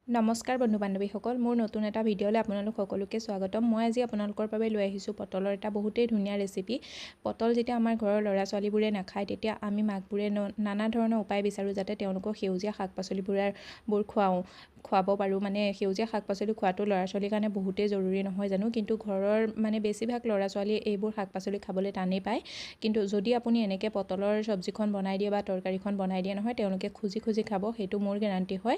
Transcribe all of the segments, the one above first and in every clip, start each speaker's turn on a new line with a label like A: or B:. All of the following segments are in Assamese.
A: নমস্কাৰ বন্ধু বান্ধৱীসকল, মোৰ নতুন এটা ভিডিঅ'লৈ আপোনালোক সকলোকে স্বাগতম। মই আজি আপোনালোকৰ বাবে লৈ আহিছোঁ পটলৰ এটা বহুতেই ধুনীয়া ৰেচিপি। পটল যেতিয়া আমাৰ ঘৰৰ ল'ৰা ছোৱালীবোৰে নাখায়, তেতিয়া আমি মাকবোৰে নানা ধৰণৰ উপায় বিচাৰোঁ যাতে তেওঁলোকক সেউজীয়া শাক পাচলিবোৰ খুৱাব পাৰোঁ। মানে সেউজীয়া শাক পাচলি খোৱাটো ল'ৰা ছোৱালীৰ কাৰণে বহুতেই জৰুৰী নহয় জানো, কিন্তু ঘৰৰ বেছিভাগ ল'ৰা ছোৱালীয়ে এইবোৰ শাক পাচলি খাবলৈ টানেই পায়। কিন্তু যদি আপুনি এনেকৈ পটলৰ চব্জিখন বনাই দিয়ে বা তৰকাৰীখন বনাই দিয়ে নহয়, তেওঁলোকে খুজি খুজি খাব, সেইটো মোৰ গেৰাণ্টি হয়।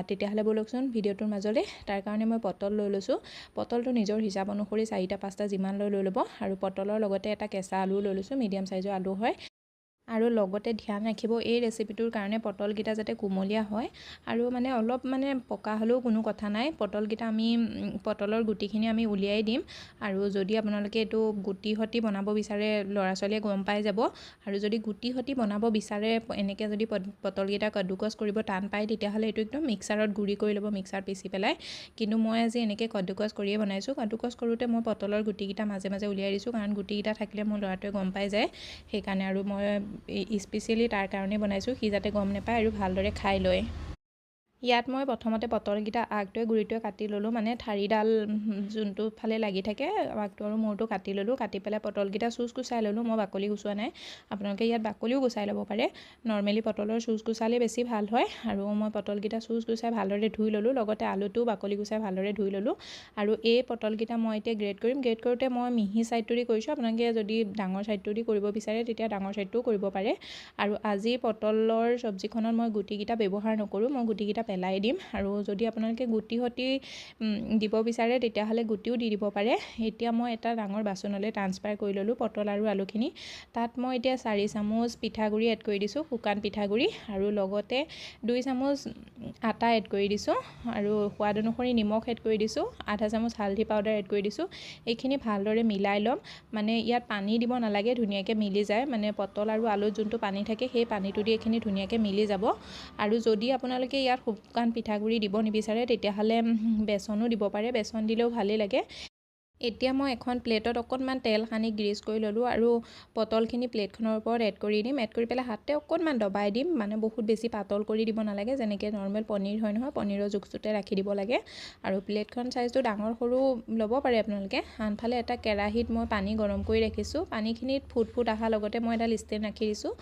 A: তেতিয়াহ'লে ব'লকচোন ভিডিঅ'টোৰ মাজলৈ। তাৰ কাৰণে মই পটল লৈ লৈছোঁ। পটলটো নিজৰ হিচাপ অনুসৰি 4-5টা যিমান লৈ ল'ব, আৰু পটলৰ লগতে এটা কেঁচা আলুও লৈ লৈছোঁ, মিডিয়াম চাইজৰ আলু হয়। আৰু লগতে ধ্যান ৰাখিব এই ৰেচিপিটোৰ কাৰণে পটলকেইটা যাতে কুমলীয়া হয়, আৰু অলপ পকা হ'লেও কোনো কথা নাই। পটলকেইটা পটলৰ গুটিখিনি আমি উলিয়াই দিম। আৰু যদি আপোনালোকে এইটো গুটি সতি বনাব বিচাৰে, ল'ৰা ছোৱালীয়ে গম পাই যাব। আৰু যদি গুটি সতি বনাব বিচাৰে, এনেকৈ যদি পটলকেইটা কদ্দুকছ কৰিব টান পায়, তেতিয়াহ'লে এইটো একদম মিক্সাৰত গুড়ি কৰি ল'ব, মিক্সাৰত পিচি পেলাই। কিন্তু মই আজি এনেকৈ কদ্দুকছ কৰিয়ে বনাইছোঁ। কদ্দুকছ কৰোঁতে মই পটলৰ গুটিকেইটা মাজে মাজে উলিয়াই দিছোঁ, কাৰণ গুটিকেইটা থাকিলে মোৰ ল'ৰাটোৱে গম পাই যায়। সেইকাৰণে আৰু মই স্পেচিয়েলি তাৰ কাৰণেই বনাইছোঁ, সি যাতে গম নাপায় আৰু ভালদৰে খাই লয়। ইয়াত মই প্ৰথমতে পটলকেইটা আগটোৱে গুৰিটোৱে কাটি ল'লোঁ, ঠাৰিডাল যোনটো ফালে লাগি থাকে আগটো আৰু মূৰটো কাটি ল'লোঁ। কাটি পেলাই পটলকেইটা চুচ গুচাই ল'লোঁ, মই বাকলি গুচোৱা নাই। আপোনালোকে ইয়াত বাকলিও গুচাই ল'ব পাৰে, নৰ্মেলি পটলৰ চুচ গুচালে বেছি ভাল হয়। আৰু মই পটলকেইটা চুচ গুচাই ভালদৰে ধুই ল'লোঁ, লগতে আলুটোও বাকলি গুচাই ভালদৰে ধুই ল'লোঁ। আৰু এই পটলকেইটা মই এতিয়া গ্ৰেড কৰিম। গ্ৰেড কৰোঁতে মই মিহি ছাইডটো দি কৰিছোঁ, আপোনালোকে যদি ডাঙৰ ছাইডটো দি কৰিব বিচাৰে তেতিয়া ডাঙৰ ছাইডটোও কৰিব পাৰে। আৰু আজি পটলৰ চব্জিখনত মই গুটিকেইটা ব্যৱহাৰ নকৰোঁ, মই গুটিকেইটা পেলাই দিম। আৰু যদি আপোনালোকে গুটি সতি দিব বিচাৰে তেতিয়াহ'লে গুটিও দি দিব পাৰে। এতিয়া মই এটা ডাঙৰ বাচনলৈ ট্ৰান্সফাৰ কৰি ল'লোঁ পটল আৰু আলুখিনি। তাত মই এতিয়া 4 চামুচ পিঠাগুড়ি এড কৰি দিছোঁ, শুকান পিঠাগুড়ি, আৰু লগতে 2 চামুচ আটা এড কৰি দিছোঁ, আৰু সোৱাদ অনুসৰি নিমখ এড কৰি দিছোঁ, আধা চামুচ হালধি পাউডাৰ এড কৰি দিছোঁ। এইখিনি ভালদৰে মিলাই ল'ম। ইয়াত পানী দিব নালাগে, ধুনীয়াকৈ মিলি যায়। পটল আৰু আলুত যোনটো পানী থাকে সেই পানীটো দি এইখিনি ধুনীয়াকৈ মিলি যাব। আৰু যদি আপোনালোকে ইয়াত শুকান পিঠাগুড়ি দিব নিবিচাৰে, তেতিয়াহ'লে বেচনো দিব পাৰে, বেচন দিলেও ভালেই লাগে। এতিয়া মই এখন প্লেটত অকণমান তেল সানি গ্ৰীজ কৰি ল'লোঁ, আৰু পটলখিনি প্লেটখনৰ ওপৰত এড কৰি দিম। এড কৰি পেলাই হাতে অকণমান দবাই দিম, বহুত বেছি পাতল কৰি দিব নালাগে, যেনেকৈ নৰ্মেল পনীৰ হয় নহয়, পনীৰৰ জোখটোতে ৰাখি দিব লাগে। আৰু প্লেটখন চাইজটো ডাঙৰ সৰু ল'ব পাৰে আপোনালোকে। আনফালে এটা কেৰাহীত মই পানী গৰম কৰি ৰাখিছোঁ। পানীখিনিত ফুট অহাৰ লগতে মই এডাল ষ্টেণ্ড ৰাখি দিছোঁ।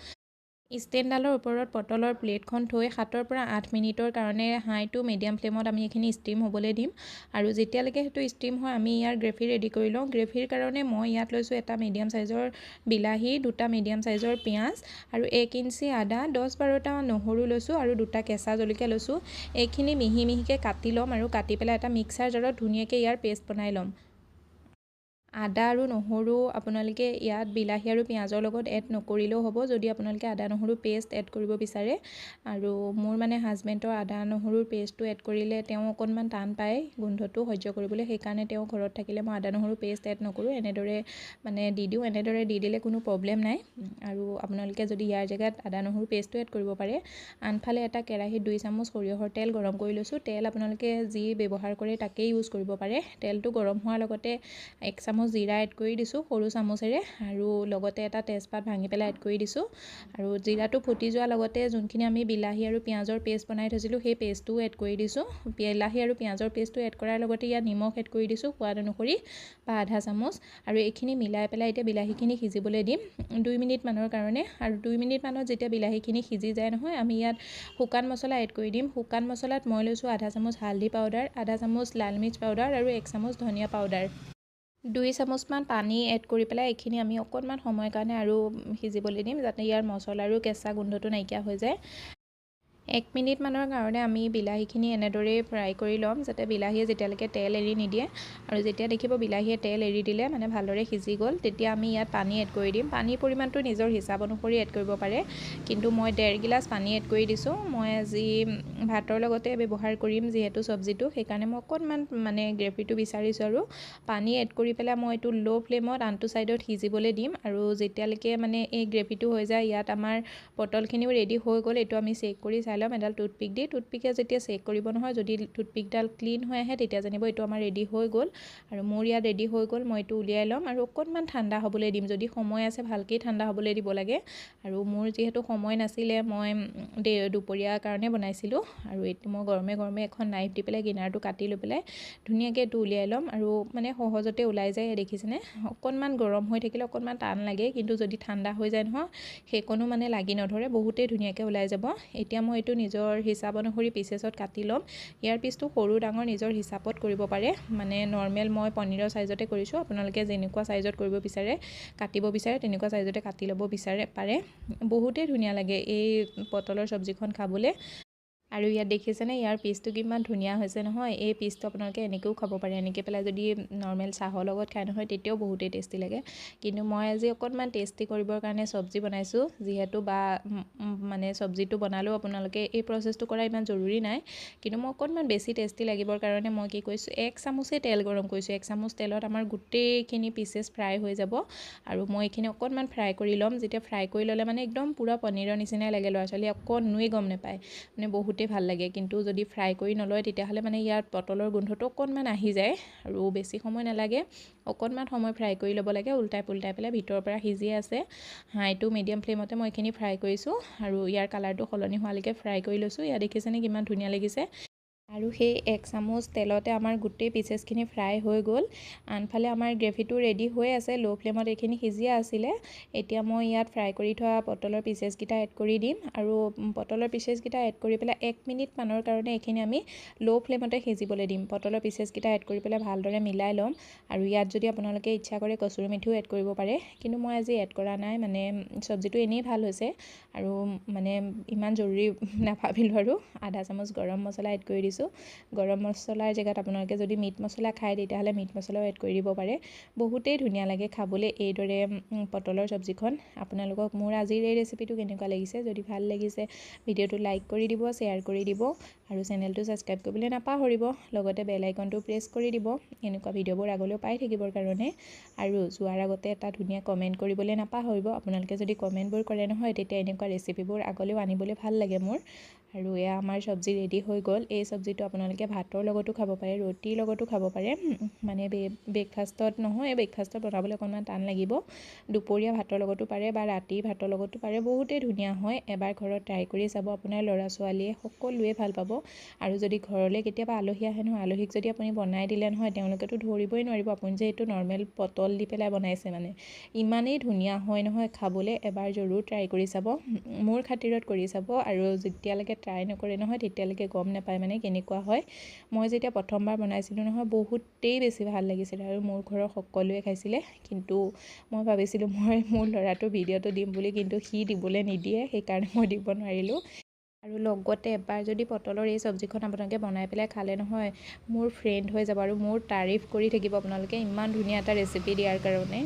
A: ষ্টেণ্ডডালৰ ওপৰত পটলৰ প্লেটখন থৈ 7 পৰা 8 মিনিটৰ কাৰণে হাই টু মিডিয়াম ফ্লেমত আমি এইখিনি ষ্টিম হ'বলৈ দিম। আৰু যেতিয়ালৈকে সেইটো ষ্টিম হয়, আমি ইয়াৰ গ্ৰেভি ৰেডি কৰি লওঁ। গ্ৰেভিৰ কাৰণে মই ইয়াত লৈছোঁ এটা মিডিয়াম চাইজৰ বিলাহী, 2টা মিডিয়াম চাইজৰ পিঁয়াজ, আৰু 1 ইঞ্চি আদা, 10-12টা নহৰু লৈছোঁ, আৰু 2টা কেঁচা জলকীয়া লৈছোঁ। এইখিনি মিহি মিহিকৈ কাটি ল'ম, আৰু কাটি পেলাই এটা মিক্সাৰ জাৰত ধুনীয়াকৈ ইয়াৰ পেষ্ট বনাই ল'ম। আদা আৰু নহৰু আপোনালোকে ইয়াত বিলাহী আৰু পিঁয়াজৰ লগত এড নকৰিলেও হ'ব, যদি আপোনালোকে আদা নহৰু পেষ্ট এড কৰিব বিচাৰে। আৰু মোৰ হাজবেণ্ডৰ আদা নহৰুৰ পেষ্টটো এড কৰিলে তেওঁ অকণমান টান পায় গোন্ধটো সহ্য কৰিবলৈ, সেইকাৰণে তেওঁ ঘৰত থাকিলে মই আদা নহৰু পেষ্ট এড নকৰোঁ, এনেদৰে দি দিওঁ। এনেদৰে দি দিলে কোনো প্ৰব্লেম নাই। আৰু আপোনালোকে যদি ইয়াৰ জেগাত আদা নহৰু পেষ্টটো এড কৰিব পাৰে। আনফালে এটা কেৰাহীত 2 চামুচ সৰিয়হৰ তেল গৰম কৰি লৈছোঁ। তেল আপোনালোকে যি ব্যৱহাৰ কৰে তাকেই ইউজ কৰিব পাৰে। তেলটো গৰম হোৱাৰ লগতে 1 চামুচ জিৰা এড কৰি দিছোঁ সৰু চামুচেৰে, আৰু লগতে এটা তেজপাত ভাঙি পেলাই এড কৰি দিছোঁ। আৰু জিৰাটো ফুটি যোৱাৰ লগতে যোনখিনি আমি বিলাহী আৰু পিঁয়াজৰ পেষ্ট বনাই থৈছিলোঁ সেই পেষ্টটোও এড কৰি দিছোঁ। বিলাহী আৰু পিঁয়াজৰ পেষ্টটো এড কৰাৰ লগতে ইয়াত নিমখ এড কৰি দিছোঁ সোৱাদ অনুসৰি, বা আধা চামুচ। আৰু এইখিনি মিলাই পেলাই এতিয়া বিলাহীখিনি সিজিবলৈ দিম 2 মিনিটমানৰ কাৰণে। আৰু 2 মিনিটমানত যেতিয়া বিলাহীখিনি সিজি যায় নহয়, আমি ইয়াত শুকান মছলা এড কৰি দিম। শুকান মছলাত মই লৈছোঁ আধা চামুচ হালধি পাউডাৰ, আধা চামুচ লাল মিৰ্চ পাউডাৰ, আৰু 1 চামুচ ধনিয়া পাউডাৰ। 2 চামুচমান পানী এড কৰি পেলাই এইখিনি আমি অকণমান সময়ৰ কাৰণে আৰু সিজিবলৈ দিম, যাতে ইয়াৰ মছলাৰো কেঁচা গোন্ধটো নাইকিয়া হৈ যায়। 1 মিনিটমানৰ কাৰণে আমি বিলাহীখিনি এনেদৰেই ফ্ৰাই কৰি ল'ম, যাতে বিলাহীয়ে যেতিয়ালৈকে তেল এৰি নিদিয়ে। আৰু যেতিয়া দেখিব বিলাহীয়ে তেল এৰি দিলে, ভালদৰে সিজি গ'ল, তেতিয়া আমি ইয়াত পানী এড কৰি দিম। পানীৰ পৰিমাণটো নিজৰ হিচাপ অনুসৰি এড কৰিব পাৰে, কিন্তু মই 1.5 গিলাচ পানী এড কৰি দিছোঁ। মই আজি ভাতৰ লগতে ব্যৱহাৰ কৰিম যিহেতু চব্জিটো, সেইকাৰণে মই অকণমান গ্ৰেভিটো বিচাৰিছোঁ। আৰু পানী এড কৰি পেলাই মই এইটো ল' ফ্লেমত আনটো ছাইডত সিজিবলৈ দিম। আৰু যেতিয়ালৈকে এই গ্ৰেভিটো হৈ যায়, ইয়াত আমাৰ পটলখিনিও ৰেডি হৈ গ'ল, এইটো আমি চেক কৰি চাই ল'ম এডাল টুথপিক দি। টুথপিকে যেতিয়া চেক কৰিব নহয়, যদি টুথপিকডাল ক্লিন হৈ আহে তেতিয়া জানিব এইটো আমাৰ ৰেডি হৈ গ'ল। আৰু মোৰ ইয়াত ৰেডি হৈ গ'ল, মই এইটো উলিয়াই ল'ম আৰু অকণমান ঠাণ্ডা হ'বলৈ দিম। যদি সময় আছে ভালকেই ঠাণ্ডা হ'বলৈ দিব লাগে। আৰু মোৰ যিহেতু সময় নাছিলে, মই দুপৰীয়াৰ কাৰণে বনাইছিলোঁ। আৰু এইটো মই গৰমে গৰমে এখন নাইফ দি পেলাই কিনাৰটো কাটি লৈ পেলাই ধুনীয়াকৈ এইটো উলিয়াই ল'ম। আৰু মানে সহজতে ওলাই যায়, দেখিছেনে? অকণমান গৰম হৈ থাকিলে অকণমান টান লাগে, কিন্তু যদি ঠাণ্ডা হৈ যায় নহয় সেইকণো মানে লাগি নধৰে, বহুতেই ধুনীয়াকৈ ওলাই যাব। এতিয়া মই এইটো নিজৰ হিচাপ অনুসৰি পিচেছত কাটি ল'ম। ইয়াৰ পিচটো সৰু ডাঙৰ নিজৰ হিচাপত কৰিব পাৰে। মানে নৰ্মেল মই পনীৰৰ চাইজতে কৰিছোঁ, আপোনালোকে যেনেকুৱা চাইজত কৰিব বিচাৰে, কাটিব বিচাৰে তেনেকুৱা চাইজতে কাটি ল'ব পাৰে। বহুতেই ধুনীয়া লাগে এই পটলৰ চব্জিখন খাবলৈ। আৰু ইয়াত দেখিছেনে ইয়াৰ পিচটো কিমান ধুনীয়া হৈছে নহয়। এই পিচটো আপোনালোকে এনেকৈও খাব পাৰে, এনেকৈ পেলাই যদি নৰ্মেল চাহৰ লগত খাই নহয় তেতিয়াও বহুতেই টেষ্টি লাগে। কিন্তু মই আজি অকণমান টেষ্টি কৰিবৰ কাৰণে চব্জি বনাইছোঁ, যিহেতু মানে চব্জিটো বনালেও আপোনালোকে এই প্ৰচেছটো কৰা ইমান জৰুৰী নাই। কিন্তু মই অকণমান বেছি টেষ্টি লাগিবৰ কাৰণে মই কি কৰিছোঁ, 1 চামুচেই তেল গৰম কৰিছোঁ। 1 চামুচ তেলত আমাৰ গোটেইখিনি পিচেছ ফ্ৰাই হৈ যাব। আৰু মই এইখিনি অকণমান ফ্ৰাই কৰি ল'ম। যেতিয়া ফ্ৰাই কৰি ল'লে মানে একদম পূৰা পনীৰৰ নিচিনাই লাগে, ল'ৰা ছোৱালীয়ে অকণোৱেই গম নাপায়, মানে বহুতেই ভাল লাগে। কিন্তু যদি ফ্ৰাই কৰি নলয় তেতিয়াহ'লে মানে ইয়াত পটলৰ গোন্ধটো অকণমান আহি যায়। আৰু বেছি সময় নালাগে, অকণমান সময় ফ্ৰাই কৰি ল'ব লাগে, উল্টাই পুল্টাই পেলাই। ভিতৰৰ পৰা সিজিয়ে আছে, হাই টু মিডিয়াম ফ্লেমতে মই এইখিনি ফ্ৰাই কৰিছোঁ। আৰু ইয়াৰ কালাৰটো সলনি হোৱালৈকে ফ্ৰাই কৰি লৈছোঁ। ইয়াত দেখিছেনে কিমান ধুনীয়া লাগিছে। আৰু সেই 1 চামুচ তেলতে আমাৰ গোটেই পিচেছখিনি ফ্ৰাই হৈ গ'ল। আনফালে আমাৰ গ্ৰেভিটো ৰেডি হৈ আছে, ল' ফ্লেমত এইখিনি সিজিয়ে আছিলে। এতিয়া মই ইয়াত ফ্ৰাই কৰি থোৱা পটলৰ পিচেছকেইটা এড কৰি দিম। আৰু পটলৰ পিচেছকেইটা এড কৰি পেলাই 1 মিনিটমানৰ কাৰণে এইখিনি আমি ল' ফ্লেমতে সিজিবলৈ দিম। পটলৰ পিচেছকেইটা এড কৰি পেলাই ভালদৰে মিলাই ল'ম। আৰু ইয়াত যদি আপোনালোকে ইচ্ছা কৰে কচুৰি মেথিও এড কৰিব পাৰে, কিন্তু মই আজি এড কৰা নাই, মানে চব্জিটো এনেই ভাল হৈছে। আৰু মানে ইমান জৰুৰী নাভাবিলোঁ আৰু। আধা চামুচ গৰম মছলা এড কৰি দিছোঁ। গৰম মছলাৰ জেগাত আপোনালোকে যদি মিট মছলা খায় তেতিয়াহ'লে মিট মছলাও এড কৰি দিব পাৰে। বহুতেই ধুনীয়া লাগে খাবলৈ এইদৰে পটলৰ চব্জিখন। আপোনালোকক মোৰ আজিৰ এই ৰেচিপিটো কেনেকুৱা লাগিছে? যদি ভাল লাগিছে ভিডিঅ'টো লাইক কৰি দিব, শ্বেয়াৰ কৰি দিব আৰু চেনেলটো ছাবস্ক্ৰাইব কৰিবলৈ নাপাহৰিব। লগতে বেল আইকনটো প্ৰেছ কৰি দিব এনেকুৱা ভিডিঅ'বোৰ আগলৈও পাই থাকিবৰ কাৰণে। আৰু যোৱাৰ আগতে এটা ধুনীয়া কমেণ্ট কৰিবলৈ নাপাহৰিব। আপোনালোকে যদি কমেণ্টবোৰ কৰে নহয় তেতিয়া এনেকুৱা ৰেচিপিবোৰ আগলৈও আনিবলৈ ভাল লাগে মোৰ। আৰু এয়া আমাৰ চব্জি ৰেডি হৈ গ'ল। এই চব্জিটো আপোনালোকে ভাতৰ লগতো খাব পাৰে, ৰুটিৰ লগতো খাব পাৰে। মানে ব্ৰেকফাষ্টত নহয়, ব্ৰেকফাষ্টত বনাবলৈ অকণমান টান লাগিব। দুপৰীয়া ভাতৰ লগতো পাৰে বা ৰাতিৰ ভাতৰ লগতো পাৰে, বহুতেই ধুনীয়া হয়। এবাৰ ঘৰত ট্ৰাই কৰি চাব, আপোনাৰ ল'ৰা ছোৱালীয়ে সকলোৱে ভাল পাব। আৰু যদি ঘৰলৈ কেতিয়াবা আলহী আহে নহয়, আলহীক যদি আপুনি বনাই দিলে নহয়, তেওঁলোকেতো ধৰিবই নোৱাৰিব আপুনি যে এইটো নৰ্মেল পটল দি পেলাই বনাইছে। মানে ইমানেই ধুনীয়া হয় নহয় খাবলৈ, এবাৰ জৰুৰ ট্ৰাই কৰি চাব, মোৰ খাতিৰত কৰি চাব। আৰু যেতিয়ালৈকে ট্ৰাই নকৰে নহয় তেতিয়ালৈকে গম নাপায় মানে কেনেকুৱা হয়। মই যেতিয়া প্ৰথমবাৰ বনাইছিলোঁ নহয় বহুতেই বেছি ভাল লাগিছিলে আৰু মোৰ ঘৰৰ সকলোৱে খাইছিলে। কিন্তু মই ভাবিছিলোঁ মোৰ ল'ৰাটোৰ ভিডিঅ'টো দিম বুলি, কিন্তু সি দিবলৈ নিদিয়ে, সেইকাৰণে মই দিব নোৱাৰিলোঁ। আৰু লগতে এবাৰ যদি পটলৰ এই চব্জিখন আপোনালোকে বনাই পেলাই খালে নহয়, মোৰ ফ্ৰেণ্ড হৈ যাব আৰু মোৰ তাৰিফ কৰি থাকিব আপোনালোকে ইমান ধুনীয়া এটা ৰেচিপি দিয়াৰ কাৰণে।